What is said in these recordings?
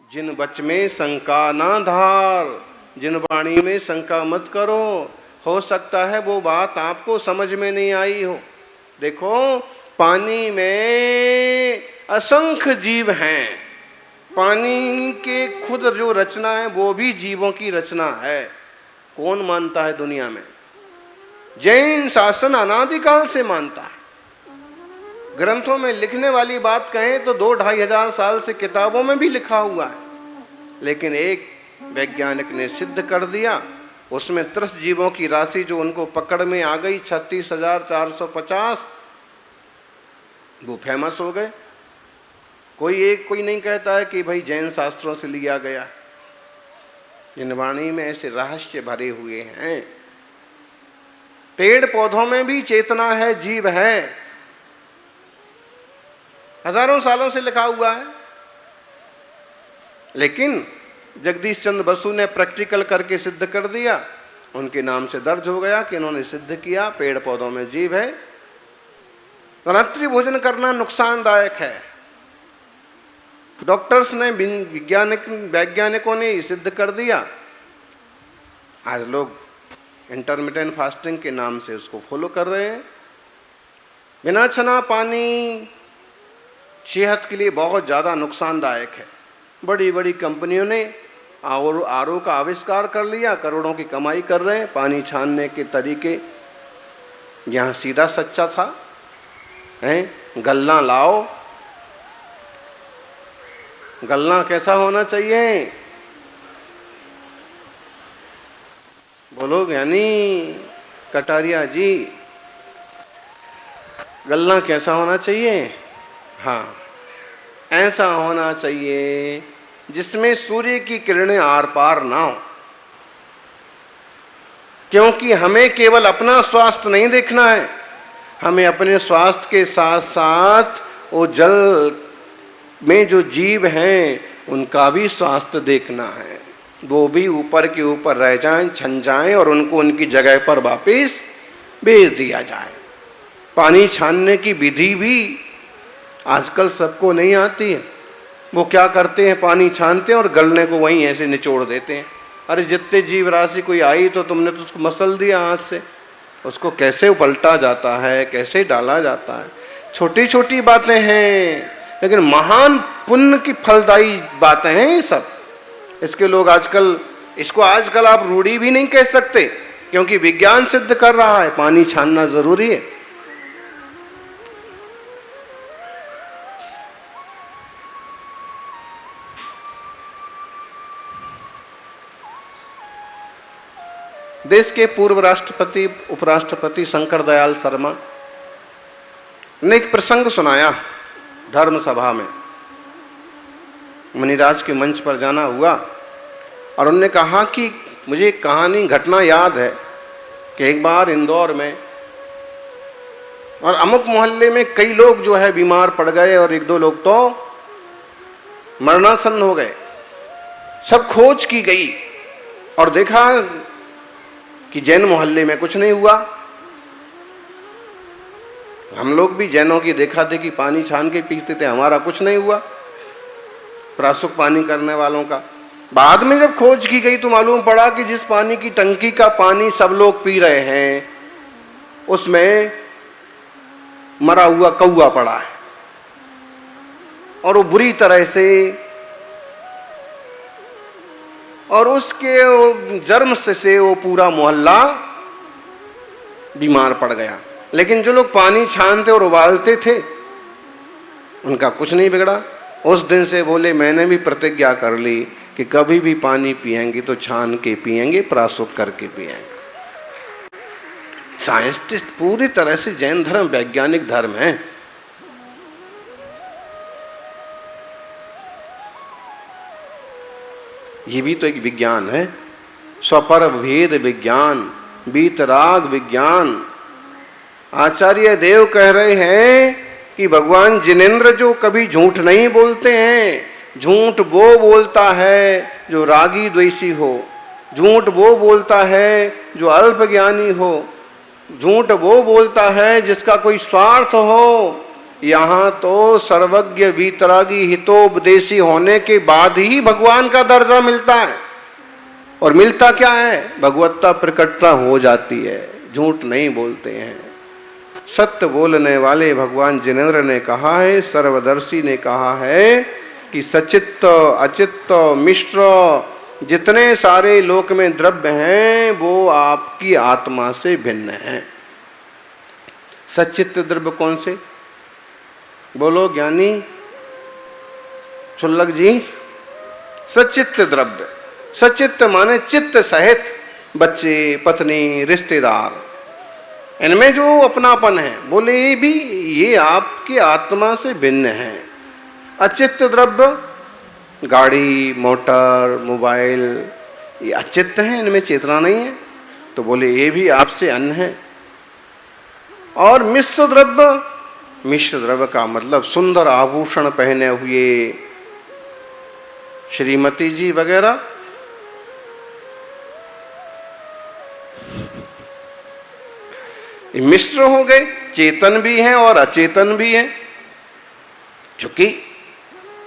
जिन बच में शंका ना धार, जिन वाणी में शंका मत करो, हो सकता है वो बात आपको समझ में नहीं आई हो। देखो, पानी में असंख्य जीव हैं, पानी के खुद जो रचना है वो भी जीवों की रचना है। कौन मानता है दुनिया में? जैन शासन अनादिकाल से मानता है। ग्रंथों में लिखने वाली बात कहें तो 2-2.5 हजार साल से किताबों में भी लिखा हुआ है, लेकिन एक वैज्ञानिक ने सिद्ध कर दिया, उसमें 30 जीवों की राशि जो उनको पकड़ में आ गई 36,450, वो फेमस हो गए। कोई नहीं कहता है कि भाई जैन शास्त्रों से लिया गया। जिन वाणी में ऐसे रहस्य भरे हुए हैं। पेड़ पौधों में भी चेतना है, जीव है, हजारों सालों से लिखा हुआ है। लेकिन जगदीश चंद्र बसु ने प्रैक्टिकल करके सिद्ध कर दिया, उनके नाम से दर्ज हो गया कि इन्होंने सिद्ध किया पेड़ पौधों में जीव है। रात्रि भोजन करना नुकसानदायक है। डॉक्टर्स ने, वैज्ञानिकों ने सिद्ध कर दिया। आज लोग इंटरमिटेंट फास्टिंग के नाम से उसको फॉलो कर रहे हैं। बिना छना पानी सेहत के लिए बहुत ज़्यादा नुकसानदायक है। बड़ी बड़ी कंपनियों ने आरओ का आविष्कार कर लिया, करोड़ों की कमाई कर रहे हैं। पानी छानने के तरीके यहाँ सीधा सच्चा था, हैं? गलना लाओ। गलना कैसा होना चाहिए? बोलो ज्ञानी कटारिया जी, गलना कैसा होना चाहिए? हाँ, ऐसा होना चाहिए जिसमें सूर्य की किरणें आर पार ना हो। क्योंकि हमें केवल अपना स्वास्थ्य नहीं देखना है, हमें अपने स्वास्थ्य के साथ साथ वो जल में जो जीव हैं उनका भी स्वास्थ्य देखना है। वो भी ऊपर के ऊपर रह जाएं, छन जाएं और उनको उनकी जगह पर वापस भेज दिया जाए। पानी छानने की विधि भी आजकल सबको नहीं आती है। वो क्या करते हैं, पानी छानते हैं और गलने को वहीं ऐसे निचोड़ देते हैं। अरे जितने जीव राशि कोई आई तो तुमने तो उसको मसल दिया हाथ से, उसको कैसे पलटा जाता है, कैसे डाला जाता है। छोटी छोटी बातें हैं, लेकिन महान पुण्य की फलदायी बातें हैं ये सब। इसके लोग इसको आजकल आप रूढ़ी भी नहीं कह सकते, क्योंकि विज्ञान सिद्ध कर रहा है पानी छानना जरूरी है। देश के पूर्व राष्ट्रपति उपराष्ट्रपति शंकर दयाल शर्मा ने एक प्रसंग सुनाया धर्म सभा में। मुनिराज के मंच पर जाना हुआ और उन्होंने कहा कि मुझे एक कहानी घटना याद है कि एक बार इंदौर में और अमुक मोहल्ले में कई लोग जो है बीमार पड़ गए और 1-2 लोग तो मरणासन्न हो गए। सब खोज की गई और देखा कि जैन मोहल्ले में कुछ नहीं हुआ। हम लोग भी जैनों की देखा देखी पानी छान के पीते थे, हमारा कुछ नहीं हुआ, प्रासुक पानी करने वालों का। बाद में जब खोज की गई तो मालूम पड़ा कि जिस पानी की टंकी का पानी सब लोग पी रहे हैं उसमें मरा हुआ कौआ पड़ा है और वो बुरी तरह से, और उसके जर्म से वो पूरा मोहल्ला बीमार पड़ गया। लेकिन जो लोग पानी छानते और उबालते थे उनका कुछ नहीं बिगड़ा। उस दिन से बोले मैंने भी प्रतिज्ञा कर ली कि कभी भी पानी पिएंगे तो छान के पिएंगे, प्रासुक करके पिएंगे। साइंटिस्ट पूरी तरह से जैन धर्म वैज्ञानिक धर्म है। ये भी तो एक विज्ञान है, स्वपर भेद विज्ञान, बीतराग विज्ञान। आचार्य देव कह रहे हैं कि भगवान जिनेंद्र जो कभी झूठ नहीं बोलते हैं, झूठ वो बोलता है जो रागी द्वेषी हो, झूठ वो बोलता है जो अल्प ज्ञानी हो, झूठ वो बोलता है जिसका कोई स्वार्थ हो, यहाँ तो सर्वज्ञ वीतरागी हितोपदेशी होने के बाद ही भगवान का दर्जा मिलता है। और मिलता क्या है? भगवत्ता प्रकटता हो जाती है। झूठ नहीं बोलते हैं, सत्य बोलने वाले भगवान जिनेंद्र ने कहा है, सर्वदर्शी ने कहा है कि सचित्त अचित्त मिश्र जितने सारे लोक में द्रव्य हैं वो आपकी आत्मा से भिन्न हैं। सचित्त द्रव्य कौन से? बोलो ज्ञानी छुल्लक जी। सचित्त द्रव्य, सचित्त माने चित्त सहित बच्चे, पत्नी, रिश्तेदार, इनमें जो अपनापन है, बोले ये भी ये आपकी आत्मा से भिन्न है। अचित्त द्रव्य गाड़ी, मोटर, मोबाइल, ये अचित्त हैं, इनमें चेतना नहीं है, तो बोले ये भी आपसे अन्य है। और मिश्र द्रव्य, मिश्र द्रव्य का मतलब सुंदर आभूषण पहने हुए श्रीमती जी वगैरह, मिश्र हो गए, चेतन भी हैं और अचेतन भी हैं। चूंकि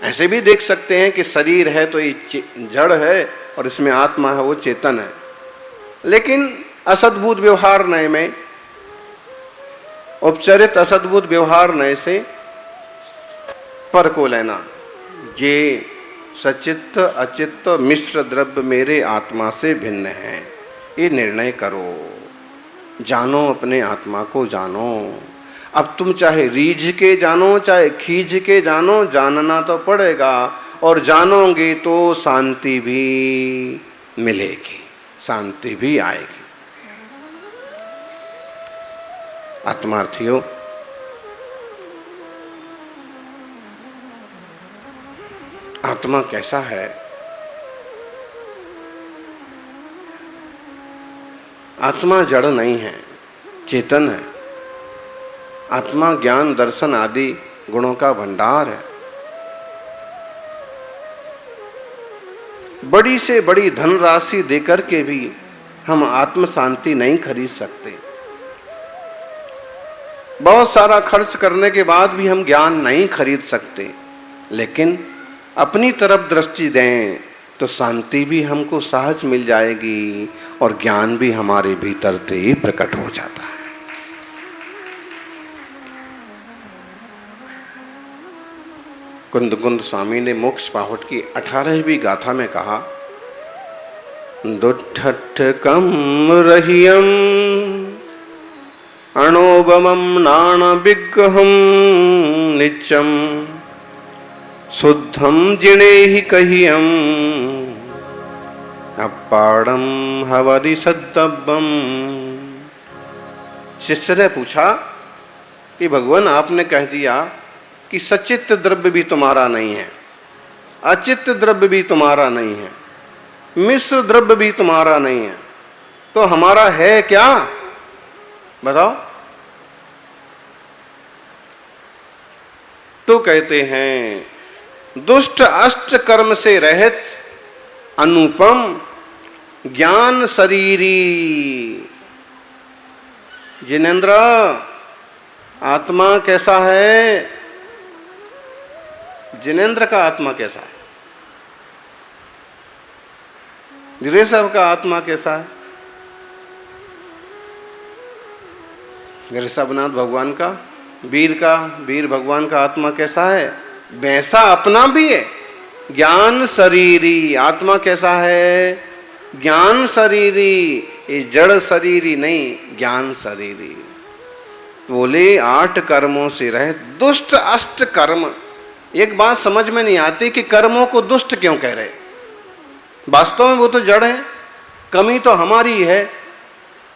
ऐसे भी देख सकते हैं कि शरीर है तो ये जड़ है और इसमें आत्मा है, वो चेतन है। लेकिन असद्भुत व्यवहार नए में, उपचरित असद्भुत व्यवहार नए से पर को लेना, ये सचित्त अचित्त मिश्र द्रव्य मेरे आत्मा से भिन्न है, ये निर्णय करो। जानो, अपने आत्मा को जानो। अब तुम चाहे रीझ के जानो चाहे खींच के जानो, जानना तो पड़ेगा। और जानोगे तो शांति भी मिलेगी, शांति भी आएगी। आत्मार्थियों, आत्मा कैसा है? आत्मा जड़ नहीं है, चेतन है। आत्मा ज्ञान दर्शन आदि गुणों का भंडार है। बड़ी से बड़ी धनराशि देकर के भी हम आत्म शांति नहीं खरीद सकते। बहुत सारा खर्च करने के बाद भी हम ज्ञान नहीं खरीद सकते। लेकिन अपनी तरफ दृष्टि दें तो शांति भी हमको सहज मिल जाएगी और ज्ञान भी हमारे भीतर से ही प्रकट हो जाता है। कुंद कुंद स्वामी ने मोक्ष पाहुट की 18वीं गाथा में कहा, दुठठ कम रहियम अणोबमम नाण विग्रहम नित्यम शुद्धम जिणे ही कहियम अपाड़म हवरि सद्दब्बम। शिष्य ने पूछा कि भगवान, आपने कह दिया कि सचित्त द्रव्य भी तुम्हारा नहीं है, अचित्त द्रव्य भी तुम्हारा नहीं है, मिश्र द्रव्य भी तुम्हारा नहीं है, तो हमारा है क्या? बताओ। तो कहते हैं, दुष्ट अष्ट कर्म से रहित अनुपम ज्ञान शरीरी। जिनेंद्र, आत्मा कैसा है? जिनेंद्र का आत्मा कैसा है? गिरीशव का आत्मा कैसा है? ऋषभनाथ भगवान का, वीर भगवान का आत्मा कैसा है? वैसा अपना भी है, ज्ञान शरीरी। आत्मा कैसा है? ज्ञान शरीरी। ये जड़ शरीरी नहीं, ज्ञान शरीरी। बोले 8 कर्मों से रहे, दुष्ट अष्ट कर्म। एक बात समझ में नहीं आती कि कर्मों को दुष्ट क्यों कह रहे। वास्तव में वो तो जड़ है, कमी तो हमारी है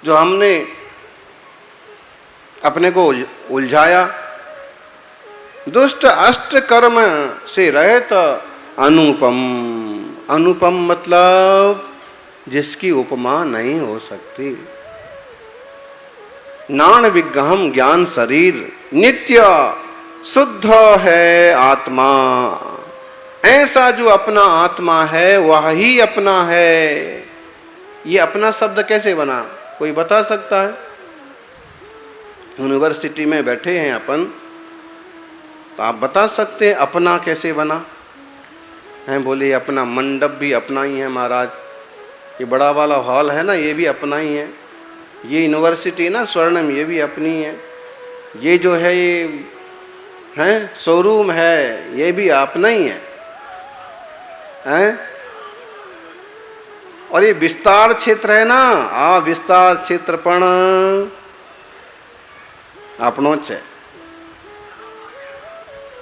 जो हमने अपने को उलझाया। दुष्ट अष्ट कर्म से रहित अनुपम। अनुपम मतलब जिसकी उपमा नहीं हो सकती। नाण विग्रहम ज्ञान शरीर नित्य शुद्ध है आत्मा। ऐसा जो अपना आत्मा है वह ही अपना है। ये अपना शब्द कैसे बना, कोई बता सकता है? यूनिवर्सिटी में बैठे हैं अपन, तो आप बता सकते हैं अपना कैसे बना है? बोले अपना मंडप भी अपना ही है महाराज, ये बड़ा वाला हॉल है ना ये भी अपना ही है, ये यूनिवर्सिटी ना स्वर्णम ये भी अपनी है, ये जो है ये है शोरूम है ये भी अपना ही है, हैं? और ये विस्तार क्षेत्र है ना, आ विस्तार क्षेत्र पण अपनो है।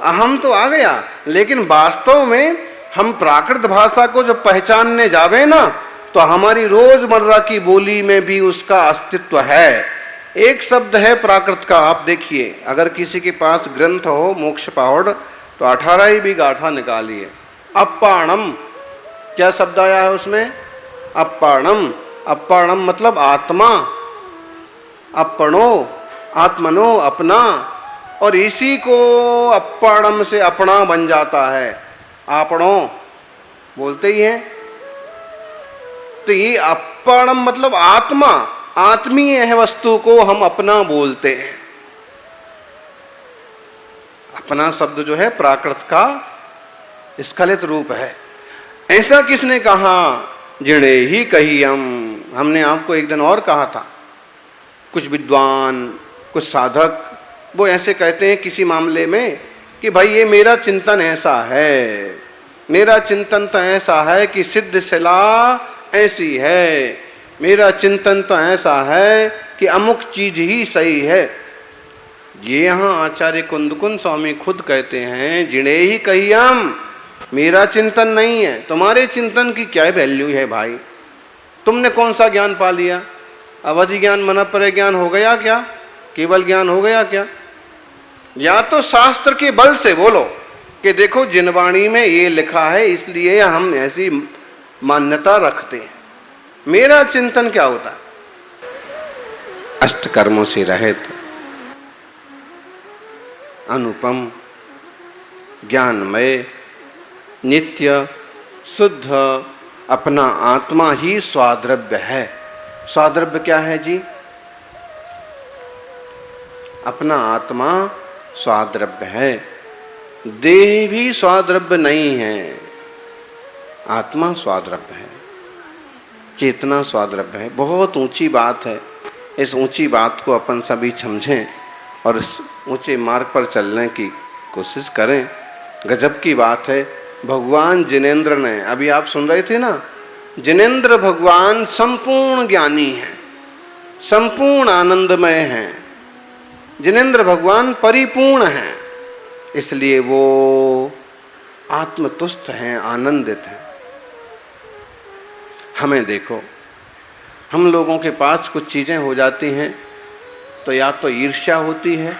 अहम तो आ गया, लेकिन वास्तव में हम प्राकृत भाषा को जब पहचानने जावे ना तो हमारी रोजमर्रा की बोली में भी उसका अस्तित्व है। एक शब्द है प्राकृत का, आप देखिए अगर किसी के पास ग्रंथ हो मोक्ष पहाड़ तो 18 ही भी गाथा निकालिए। अप्पाणम क्या शब्द आया है उसमें? अप्पाणम। अप्पाणम मतलब आत्मा, अपनो आत्मनो अपना, और इसी को अप्पाणम से अपना बन जाता है, आपणो बोलते ही हैं। तो ये अप्पाणम मतलब आत्मा, आत्मीय है वस्तु को हम अपना बोलते हैं। अपना शब्द जो है प्राकृत का स्खलित रूप है। ऐसा किसने कहा? जिणे ही कही हमने आपको एक दिन और कहा था। कुछ विद्वान कुछ साधक वो ऐसे कहते हैं किसी मामले में कि भाई ये मेरा चिंतन ऐसा है, मेरा चिंतन तो ऐसा है कि सिद्ध शिला ऐसी है, मेरा चिंतन तो ऐसा है कि अमुक चीज ही सही है। ये यहाँ आचार्य कुंदकुंद स्वामी खुद कहते हैं जिणे ही कहियम, मेरा चिंतन नहीं है, तुम्हारे चिंतन की क्या वैल्यू है भाई? तुमने कौन सा ज्ञान पा लिया? अवधि ज्ञान मनःपरक ज्ञान हो गया क्या? केवल ज्ञान हो गया क्या? या तो शास्त्र के बल से बोलो कि देखो जिनवाणी में ये लिखा है इसलिए हम ऐसी मान्यता रखते हैं। मेरा चिंतन क्या होता है? अष्ट कर्मों से रहित अनुपम ज्ञानमय नित्य शुद्ध अपना आत्मा ही स्वाद्रव्य है। स्वाद्रव्य क्या है जी? अपना आत्मा स्वाद्रव्य है। देह भी स्वाद्रव्य नहीं है, आत्मा स्वाद्रव्य है, चेतना स्वाद्रव्य है। बहुत ऊंची बात है। इस ऊंची बात को अपन सभी समझें और इस ऊंचे मार्ग पर चलने की कोशिश करें। गजब की बात है। भगवान जिनेंद्र ने, अभी आप सुन रहे थे ना, जिनेंद्र भगवान संपूर्ण ज्ञानी हैं, संपूर्ण आनंदमय हैं। जिनेंद्र भगवान परिपूर्ण हैं, इसलिए वो आत्मतुष्ट हैं, आनंदित हैं। हमें देखो, हम लोगों के पास कुछ चीजें हो जाती हैं तो या तो ईर्ष्या होती है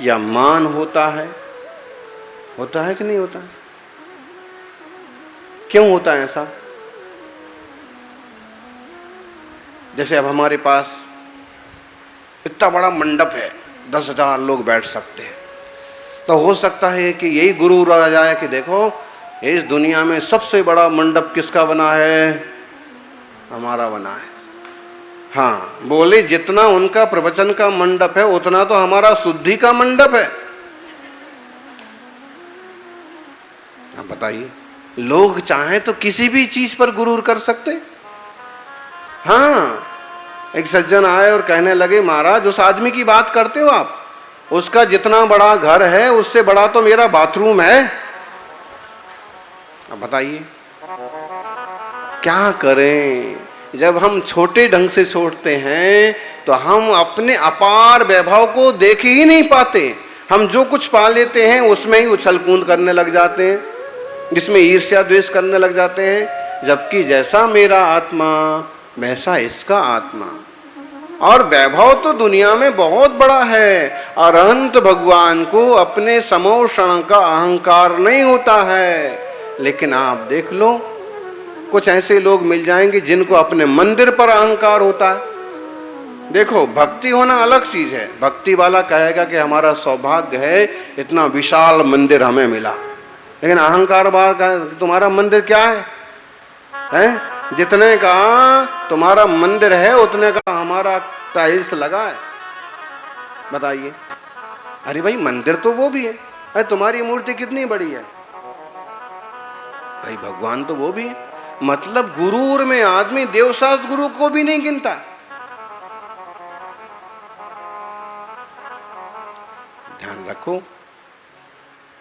या मान होता है कि नहीं होता? क्यों होता है ऐसा? जैसे अब हमारे पास इतना बड़ा मंडप है, 10,000 लोग बैठ सकते हैं, तो हो सकता है कि यही गुरु रह जाए कि देखो इस दुनिया में सबसे बड़ा मंडप किसका बना है? हमारा बना है। हाँ, बोले जितना उनका प्रवचन का मंडप है उतना तो हमारा शुद्धि का मंडप है। अब बताइए, लोग चाहें तो किसी भी चीज पर गुरूर कर सकते। हाँ, एक सज्जन आए और कहने लगे महाराज उस आदमी की बात करते हो आप, उसका जितना बड़ा घर है उससे बड़ा तो मेरा बाथरूम है। अब बताइए क्या करें? जब हम छोटे ढंग से सोचते हैं तो हम अपने अपार वैभव को देख ही नहीं पाते। हम जो कुछ पा लेते हैं उसमें ही उछल कूद करने लग जाते हैं, जिसमें ईर्ष्या द्वेष करने लग जाते हैं। जबकि जैसा मेरा आत्मा वैसा इसका आत्मा, और वैभव तो दुनिया में बहुत बड़ा है। अरहंत भगवान को अपने समोषण का अहंकार नहीं होता है। लेकिन आप देख लो, कुछ ऐसे लोग मिल जाएंगे जिनको अपने मंदिर पर अहंकार होता है। देखो, भक्ति होना अलग चीज है। भक्ति वाला कहेगा कि हमारा सौभाग्य है इतना विशाल मंदिर हमें मिला, लेकिन अहंकार वाला कहेगा तुम्हारा मंदिर क्या है? जितने का तुम्हारा मंदिर है उतने का हमारा टाइल्स लगा है। बताइए, अरे भाई मंदिर तो वो भी है, अरे तुम्हारी मूर्ति कितनी बड़ी है भाई, भगवान तो वो भी है। मतलब गुरूर में आदमी देवशास्त्र गुरु को भी नहीं गिनता। ध्यान रखो,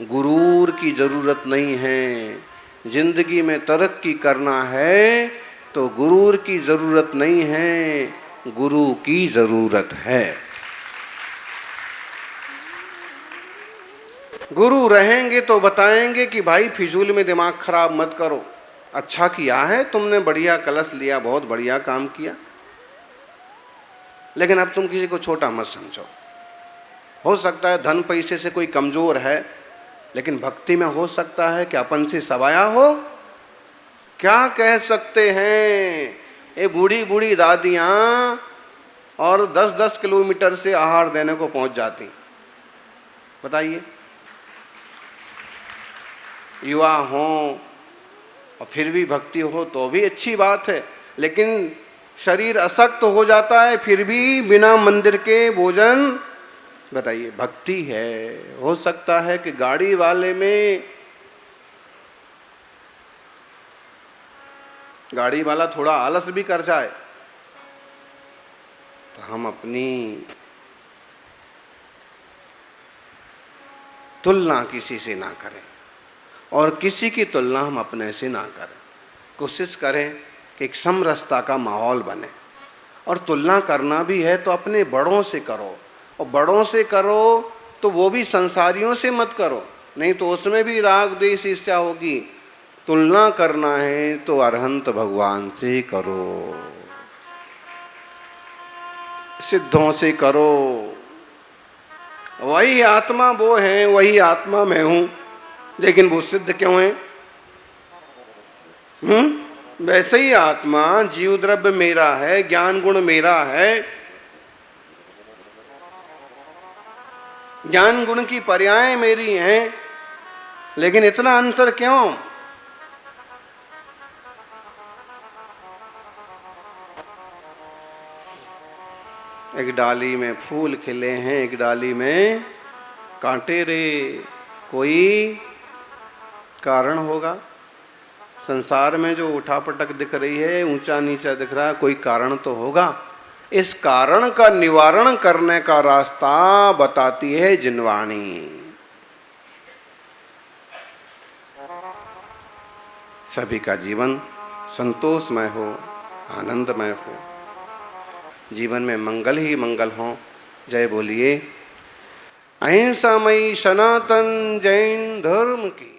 गुरूर की जरूरत नहीं है। जिंदगी में तरक्की करना है तो गुरूर की जरूरत नहीं है, गुरु की जरूरत है। गुरु रहेंगे तो बताएंगे कि भाई फिजूल में दिमाग खराब मत करो, अच्छा किया है तुमने, बढ़िया कलश लिया, बहुत बढ़िया काम किया, लेकिन अब तुम किसी को छोटा मत समझो। हो सकता है धन पैसे से कोई कमजोर है, लेकिन भक्ति में हो सकता है कि अपन से सवाया हो। क्या कह सकते हैं, ये बूढ़ी बूढ़ी दादियां और 10-10 किलोमीटर से आहार देने को पहुंच जाती, बताइए। युवा हो और फिर भी भक्ति हो तो भी अच्छी बात है, लेकिन शरीर अशक्त हो जाता है फिर भी बिना मंदिर के भोजन, बताइए भक्ति है। हो सकता है कि गाड़ी वाले में गाड़ी वाला थोड़ा आलस भी कर जाए तो हम अपनी तुलना किसी से ना करें और किसी की तुलना हम अपने से ना करें। कोशिश करें कि एक समरसता का माहौल बने, और तुलना करना भी है तो अपने बड़ों से करो, और बड़ों से करो तो वो भी संसारियों से मत करो, नहीं तो उसमें भी राग द्वेष ईर्ष्या होगी। तुलना करना है तो अरहंत भगवान से करो, सिद्धों से करो। वही आत्मा वो है, वही आत्मा मैं हूं, लेकिन वो सिद्ध क्यों है? वैसे ही आत्मा जीव द्रव्य मेरा है, ज्ञान गुण मेरा है, ज्ञान गुण की पर्याय मेरी हैं, लेकिन इतना अंतर क्यों? एक डाली में फूल खिले हैं, एक डाली में कांटे रे, कोई कारण होगा। संसार में जो उठापटक दिख रही है, ऊंचा नीचा दिख रहा है, कोई कारण तो होगा। इस कारण का निवारण करने का रास्ता बताती है जिनवाणी। सभी का जीवन संतोषमय हो, आनंदमय हो, जीवन में मंगल ही मंगल हो। जय बोलिए अहिंसामयी सनातन जैन धर्म की।